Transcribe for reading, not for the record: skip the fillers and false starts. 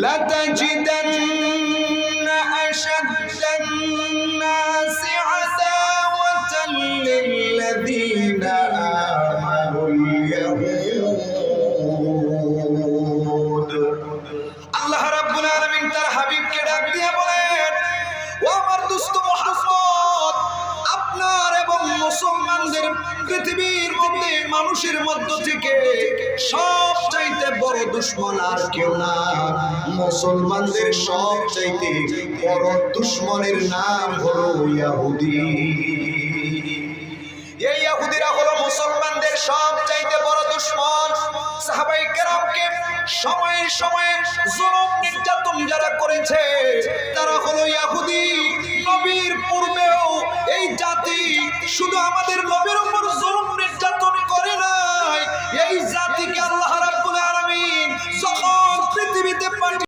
لتجدن أشد الناس عداوة للذين آمنوا اليهود আল্লাহ রাব্বুল আলামিন তার হাবিবকে ডাক দিয়ে বলেন, ও আমার দোস্ত মুহাম্মদ, আপনার এবং মুসলমানদের পৃথিবীর মধ্যে মানুষের মধ্য থেকে সবচাইতে বড় দুশমন আর কেউ না। মুসলমানদের সবচাইতে বড় দুশমনের নাম হলো ইহুদি। এই ইহুদিরা হলো মুসলমানদের সবচাইতে বড় দুশমন। সাহাবায়ে কেরামকে সময়ে সময়ে জুলুম নির্যাতন যারা করেছে তারা হলো ইহুদি। নবীর পূর্বেও এই জাতি শুধু আমাদের নবীর উপর জুলুম নির্যাতন করে নাই, এই